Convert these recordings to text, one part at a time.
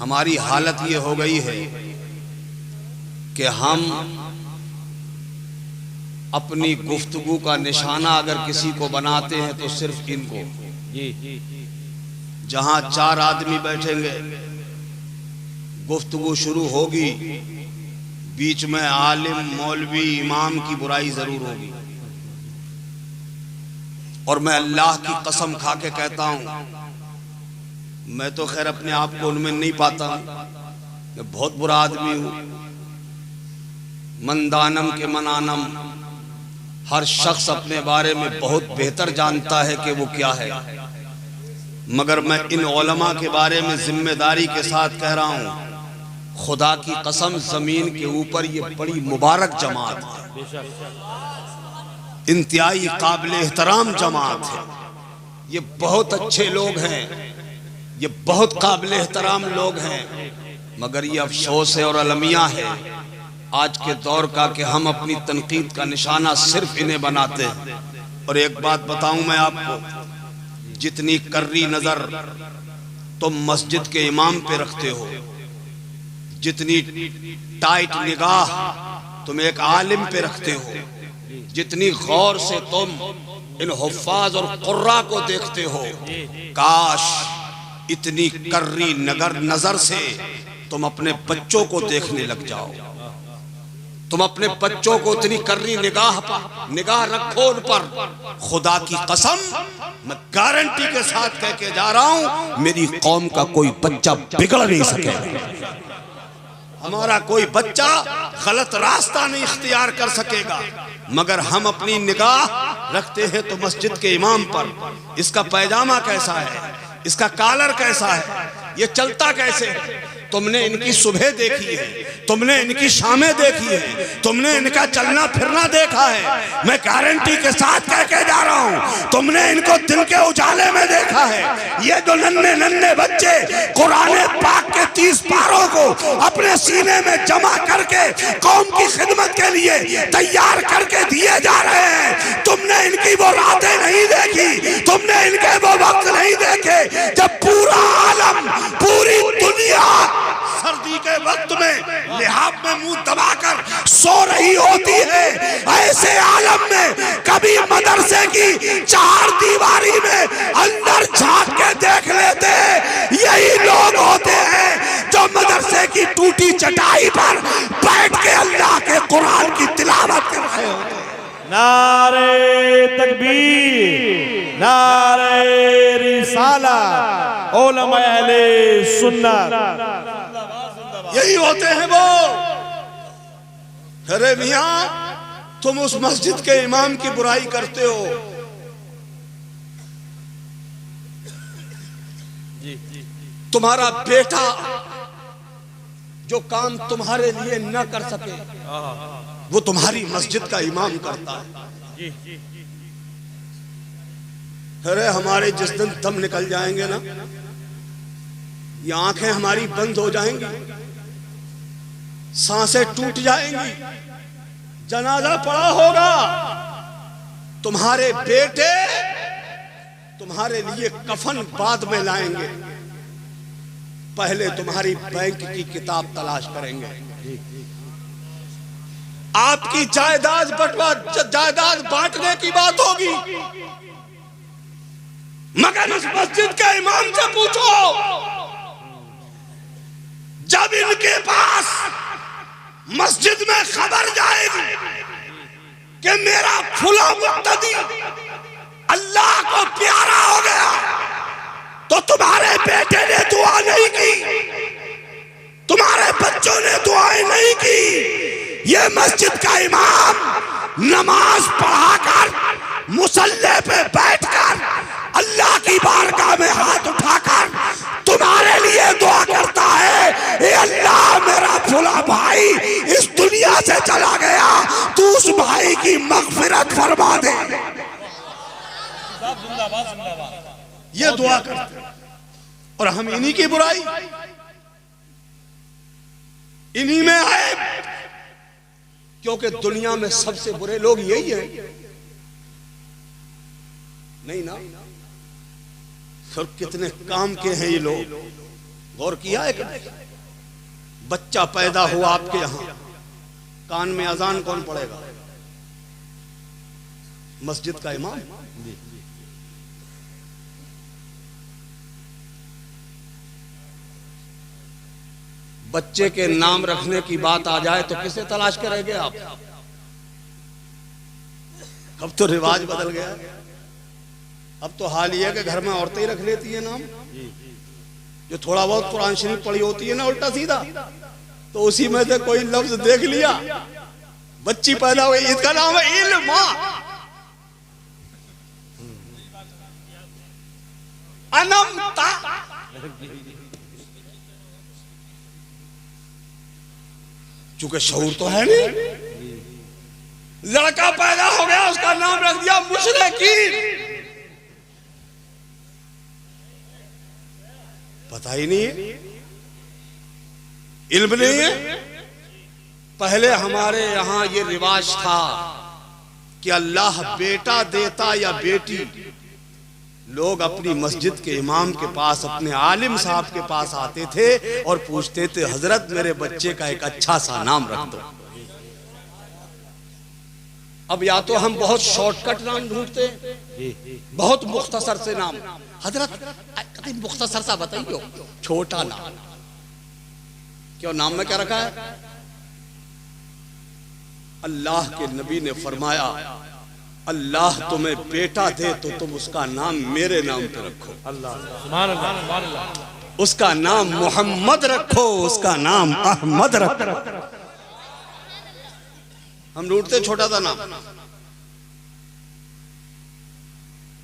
हमारी हालत ये हो गई है कि हम अपनी गुफ्तगू का निशाना अगर किसी को बनाते हैं तो सिर्फ इनको। जहां 4 आदमी बैठेंगे, गुफ्तगू शुरू होगी, बीच में आलिम, मौलवी, इमाम की बुराई जरूर होगी। और मैं अल्लाह की कसम खा के कहता हूं, मैं तो खैर अपने आप को उनमें नहीं पाता, मैं बहुत बुरा आदमी हूं। मंदानम के मनानम, हर शख्स अपने बारे में बहुत बेहतर जानता है कि वो क्या है, मगर मैं इन उलमा के बारे में जिम्मेदारी के साथ कह रहा हूं, खुदा की कसम जमीन के ऊपर ये बड़ी मुबारक जमात है, इंतहाई काबिल एहतराम जमात है। ये बहुत अच्छे लोग हैं, ये बहुत काबिल एहतराम लोग हैं, मगर ये अफसोस है और अलमिया है आज के दौर का कि हम अपनी तनकीद का निशाना सिर्फ इन्हें बनाते हैं। और एक बात बताऊं मैं आपको, जितनी कर्री नजर तुम मस्जिद के इमाम पे रखते हो, जितनी टाइट निगाह तुम एक आलिम पे रखते हो, जितनी गौर से तुम इन हुफ्फाज और कुर्रा को देखते हो, काश इतनी कर्री नजर से तुम अपने बच्चों को देखने लग जाओ। तुम अपने बच्चों को इतनी कर्री निगाह रखो उन पर। खुदा की कसम, मैं गारंटी के साथ कह के जा रहा हूं, मेरी कौम का कोई बच्चा बिगड़ नहीं सकेगा, हमारा कोई बच्चा गलत रास्ता नहीं इख्तियार कर सकेगा। मगर हम अपनी निगाह रखते हैं तो मस्जिद के इमाम पर, इसका पैजामा कैसा है, इसका कॉलर कैसा है, ये चलता कैसे है। तुमने इनकी सुबह देखी है, तुमने इनकी शामें देखी है, तुमने इनका चलना फिरना देखा है। मैं गारंटी के साथ कह के जा रहा हूं, तुमने इनको दिन के उजाले में देखा है। ये जो नन्हे नन्हे बच्चे कुरान पाक के 30 पारों को अपने सीने में जमा करके कौम की खिदमत के लिए तैयार करके दिए जा रहे हैं, तुमने इनकी वो रातें नहीं देखी, तुमने इनके वो वक्त नहीं देखे जब पूरा आलम, पूरी दुनिया सर्दी के वक्त में लिहाफ में मुंह दबाकर सो रही होती है। ऐसे आलम में कभी मदरसे की 4 दीवारी में अंदर झांक के देख लेते, यही लोग होते हैं जो मदरसे की टूटी चटाई पर बैठ के अल्लाह के कुरान की तिलावत कर रहे होते हैं। नारे तकबीर, नारे रिसालत, उलमा अहले सुन्नत, यही होते हैं वो। अरे मियां, तुम उस मस्जिद के इमाम की बुराई करते हो, तुम्हारा बेटा जो काम तुम्हारे लिए न कर सके वो तुम्हारी मस्जिद का इमाम करता है। अरे हमारे जिस दिन दम निकल जाएंगे ना, ये आंखें हमारी बंद हो जाएंगी, सांसें टूट जाएंगी, जनाजा पड़ा होगा, तुम्हारे बेटे तुम्हारे लिए कफन बाद में लाएंगे, पहले तुम्हारी बैंक की किताब तलाश करेंगे। आपकी जायदाद बांटने की बात होगी, मगर इस मस्जिद के इमाम से पूछो, जब इनके पास मस्जिद में खबर जाएगी कि मेरा फुला मुक्तदी अल्लाह को प्यारा हो गया, तो तुम्हारे बेटे ने दुआ नहीं की, तुम्हारे बच्चों ने दुआएं नहीं की। ये मस्जिद का इमाम नमाज पढ़ाकर मुसल्ले पे बैठकर अल्लाह की बारगाह में हाथ उठाकर तुम्हारे लिए दुआ करता है, ए अल्लाह मेरा फुला भाई इस दुनिया से चला गया, तू उस भाई की मगफिरत फरमा दे। ये दुआ करते हैं। और हम इन्हीं की बुराई, इन्हीं में आए, क्योंकि दुनिया में सबसे बुरे लोग यही हैं, नहीं ना? फिर कितने काम के हैं ये लोग, गौर किया है कि बच्चा पैदा हुआ आपके यहां, कान में अजान कौन पड़ेगा? मस्जिद का इमाम। बच्चे के नाम रखने की बात आ जाए तो किसे तलाश करेंगे आप? अब तो रिवाज बदल गया। अब तो हाल ये है कि घर में औरतें ही रख लेती है नाम। जो थोड़ा बहुत कुरान शरीफ पढ़ी होती है ना उल्टा सीधा, तो उसी में से कोई लफ्ज देख लिया, बच्ची पैदा हुई, इसका नाम है इल्मा। अनमता। चूंकि शऊर तो है नहीं, लड़का पैदा हो गया उसका नाम रख दिया मुशरिकीन। पता ही नहीं है, इल्म नहीं है। पहले हमारे यहां ये रिवाज था कि अल्लाह बेटा देता या बेटी, लोग अपनी मस्जिद के इमाम के पास, अपने आलिम साहब के पास आते थे और पूछते थे, हजरत मेरे बच्चे का एक अच्छा सा नाम रख दो। अब या तो हम बहुत शॉर्टकट नाम ढूंढते, बहुत मुख्तसर से नाम, हजरत मुख्तसर सा बताइए, छोटा नाम। क्यों? नाम में क्या रखा है? अल्लाह के नबी ने फरमाया, अल्लाह तुम्हें बेटा दे तो तुम उसका नाम मेरे नाम पे रखो। अल्लाह, सुभान अल्लाह, सुभान अल्लाह। उसका नाम मोहम्मद रखो, उसका नाम अहमद रखो। हम ढूंढते छोटा सा नाम।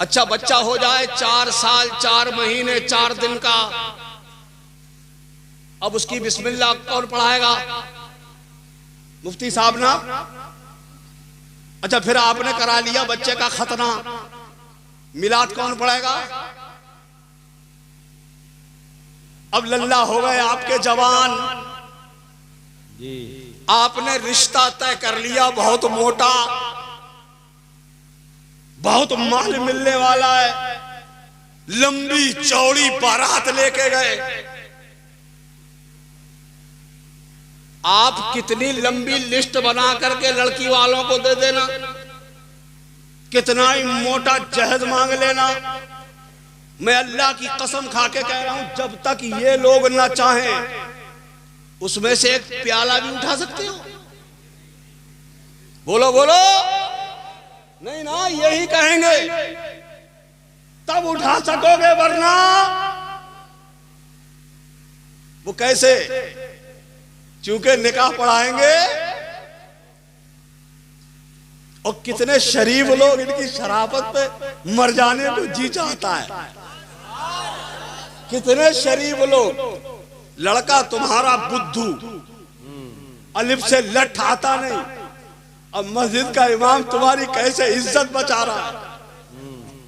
अच्छा बच्चा हो जाए 4 साल 4 महीने 4 दिन का, अब उसकी बिस्मिल्लाह कौन पढ़ाएगा? मुफ्ती साहब ना। अच्छा फिर आपने करा लिया बच्चे का खतना, मिलाद कौन पढ़ेगा? अब लल्ला हो गए आपके जवान, आपने रिश्ता तय कर लिया बहुत मोटा, बहुत माल मिलने वाला है, लंबी चौड़ी बारात लेके गए। आप कितनी लंबी लिस्ट बना करके लड़की वालों को दे देना, कितना ही मोटा जहेज मांग लेना, मैं अल्लाह की कसम खा के कह रहा हूं, जब तक ये लोग ना चाहें उसमें से एक प्याला भी उठा सकते हो? बोलो बोलो। नहीं ना, यही कहेंगे तब उठा सकोगे, वरना वो कैसे? चूंकि निकाह पढ़ाएंगे, और कितने शरीफ लोग इनकी शराफत पे मर जाने को जी चाहता है। कितने शरीफ लोग, लड़का तुम्हारा बुद्धू, अलिफ से लठ आता नहीं, अब मस्जिद का इमाम तुम्हारी कैसे इज्जत बचा रहा है,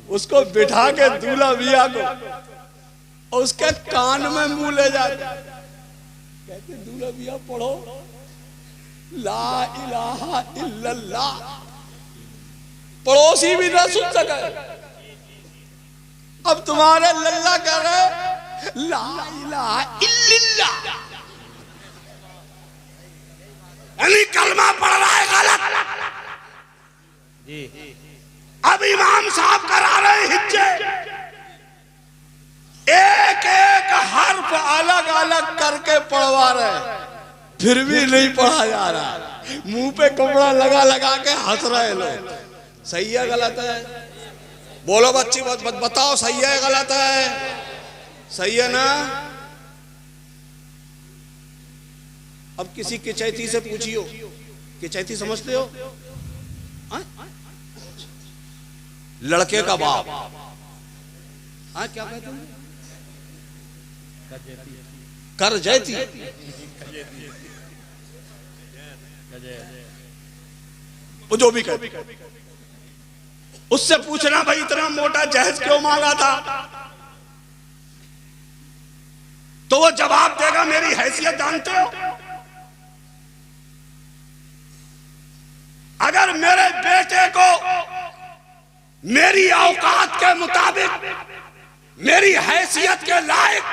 उसको बिठा के दूल्हा मियां को और उसके कान में मुंह ले जाते, कहते दूल्हा मियां पढ़ो ला इलाहा इल्लल्लाह, पड़ोसी भी ना सुन सके। अब तुम्हारे लल्ला कह रहे ला इलाहा इल्लल्लाह, यानी कलमा पढ़ रहा है गलत। अब इमाम साहब करा रहे हिज्जे, एक एक हर्फ अलग अलग करके पढ़वा रहे, फिर भी नहीं पढ़ा जा रहा। मुंह पे कपड़ा लगा लगा के हंस रहे लोग। सही है गलत है? बोलो बच्ची, बताओ सही है गलत है? सही है ना? अब किसी किचैती से पूछियो, किचैती समझते हो? लड़के का बाप, हाँ क्या कहते हैं? कर जैती। वो जो भी कहते, उससे पूछना भाई इतना मोटा जहेज क्यों मांगा था, तो वो जवाब देगा मेरी हैसियत जानते हो? अगर मेरे बेटे को मेरी औकात के मुताबिक, मेरी हैसियत के लायक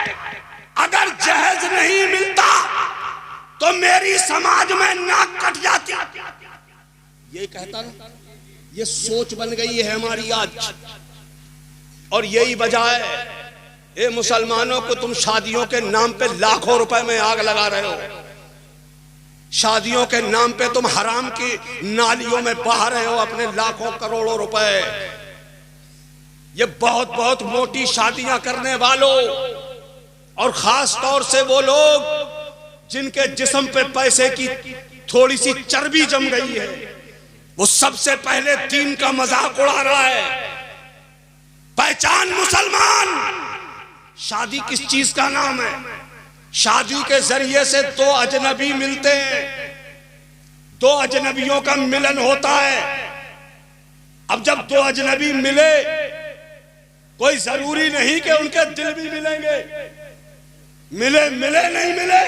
अगर जहेज नहीं मिलता तो मेरी समाज में नाक कट जाती। यही कहता ना, ये सोच बन गई है हमारी आज। और यही वजह है, ए मुसलमानों को तुम शादियों के नाम पे लाखों रुपए में आग लगा रहे हो। शादियों के नाम पे तुम हराम की नालियों में बहा रहे हो अपने लाखों करोड़ों रुपए। ये बहुत बहुत मोटी शादियां करने वालों, और खास तौर से वो लोग जिनके जिस्म पे पैसे की थोड़ी सी चर्बी जम गई है, वो सबसे पहले दीन का मजाक उड़ा रहा है। पहचान मुसलमान। शादी किस चीज का नाम है? शादी के जरिए से दो अजनबी मिलते हैं, दो अजनबियों का मिलन होता है। अब जब दो अजनबी मिले, कोई जरूरी नहीं कि उनके दिल भी मिलेंगे। मिले मिले नहीं मिले,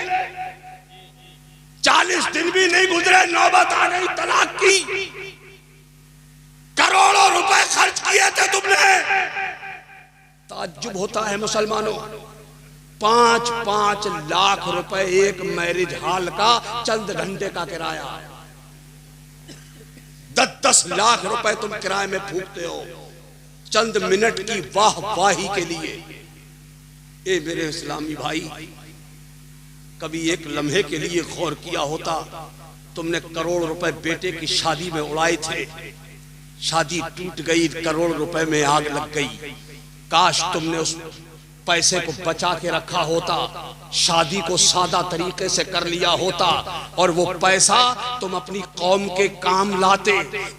40 दिन भी नहीं गुजरे, नौबत आ गई तलाक की। करोड़ों रुपए खर्च किए थे तुमने। ताज्जुब होता है मुसलमानों, 5-5 लाख रुपए एक मैरिज हॉल का चंद घंटे का किराया, 10-10 लाख रुपए तुम किराए में फूकते हो चंद मिनट की वाहवाही के लिए। ए मेरे इस्लामी भाई, कभी एक लम्हे के लिए गौर किया होता? तुमने करोड़ रुपए बेटे की शादी में उड़ाए थे, शादी टूट गई, करोड़ रुपए में आग लग गई। काश तुमने उस पैसे को बचा के रखा होता, शादी को सादा तरीके से कर लिया होता, और वो पैसा तुम अपनी कौम के काम लाते।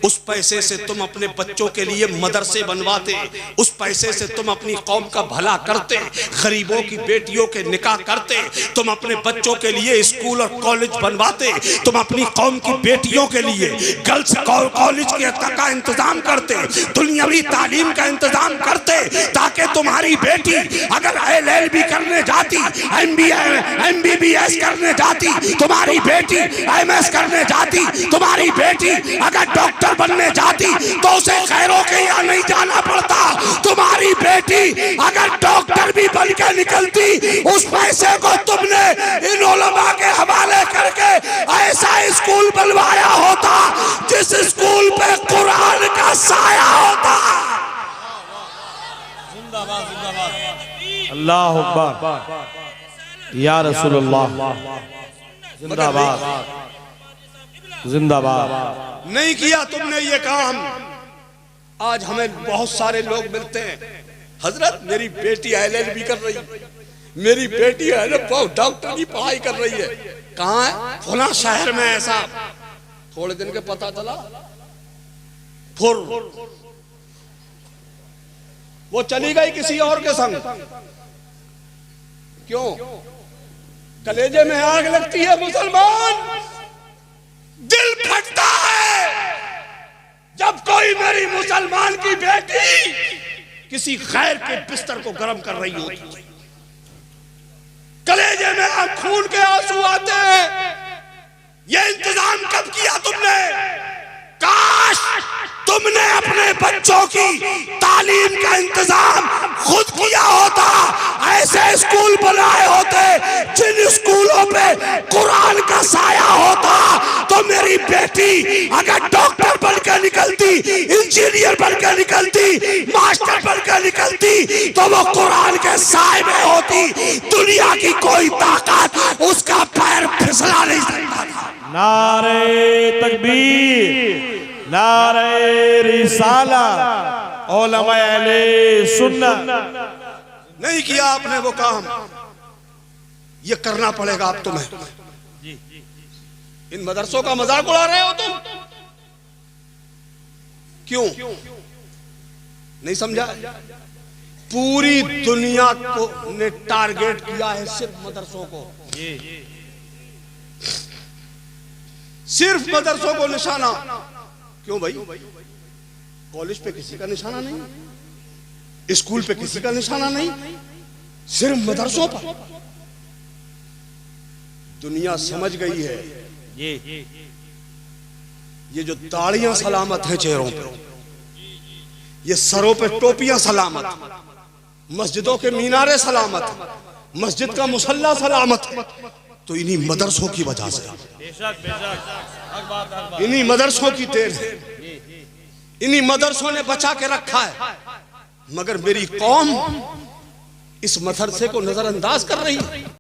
उस पैसे से तुम अपने बच्चों के लिए मदरसे बनवाते, उस पैसे से तुम अपनी कौम का भला करते, गरीबों की बेटियों के निकाह करते, तुम अपने बच्चों के लिए स्कूल और कॉलेज बनवाते, तुम अपनी कौम की बेटियों के लिए गर्ल्स कॉलेज का इंतजाम करते, दुनियावी तालीम का इंतजाम करते, ताकि तुम्हारी बेटी अगर LLB करने जाती, MBBS करने जाती, तुम्हारी बेटी MS करने जाती, तुम्हारी बेटी अगर डॉक्टर बनने जाती तो उसे खैरों के यहाँ नहीं जाना पड़ता। तुम्हारी बेटी अगर डॉक्टर भी बन के निकलती, उस पैसे को तुमने इन उलमा के हवाले करके ऐसा स्कूल बनवाया होता जिस स्कूल पे कुरान का साया होता। अल्लाह अकबर, या रसूलुल्लाह, जिंदाबाद जिंदाबाद। नहीं किया तुमने ये काम। आज हमें बहुत सारे लोग मिलते हैं, हजरत मेरी बेटी LLB कर रही है, मेरी बेटी डॉक्टर की पढ़ाई कर रही है। कहाँ है? फला शहर में। ऐसा थोड़े दिन के पता चला फिर वो चली गई किसी और के संग। क्यों? कलेजे में आग लगती है मुसलमान, दिल फटता है जब कोई मेरी मुसलमान की बेटी किसी खैर के बिस्तर को गर्म कर रही होती। कलेजे में आग, खून के आंसू आते हैं। ये इंतजाम कब किया तुमने? काश तुमने अपने बच्चों की तालीम का इंतजाम खुद किया होता, ऐसे स्कूल बनाए होते जिन स्कूलों पे कुरान का साया होता, तो मेरी बेटी अगर डॉक्टर बनकर निकलती, इंजीनियर बनकर निकलती, मास्टर बनकर निकलती, तो वो कुरान के साए में होती। दुनिया की कोई ताकत उसका पैर फिसला नहीं सकता था। नारे तकबीर, नारे रिसाला, उलमा अहले सुन्नत। नहीं किया आपने वो काम, ये करना पड़ेगा अब तुम्हें। इन मदरसों का मजाक उड़ा रहे हो तुम। क्यों? नहीं समझा? पूरी दुनिया को ने टारगेट किया है सिर्फ मदरसों को, सिर्फ मदरसों को निशाना। क्यों भाई? कॉलेज पे किसी का निशाना नहीं, स्कूल पे किसी का निशाना नहीं, सिर्फ मदरसों पर। दुनिया समझ गई है ये जो दाढ़ियां सलामत हैं चेहरों पे, ये सरों पे टोपियां सलामत, मस्जिदों के मीनारे सलामत, मस्जिद का मुसल्ला सलामत है, तो इन्हीं मदरसों की वजह से, इन्हीं मदरसों की देन है, इन्हीं मदरसों ने बचा के रखा है। मगर मेरी कौम इस मदरसे को नजरअंदाज कर रही है।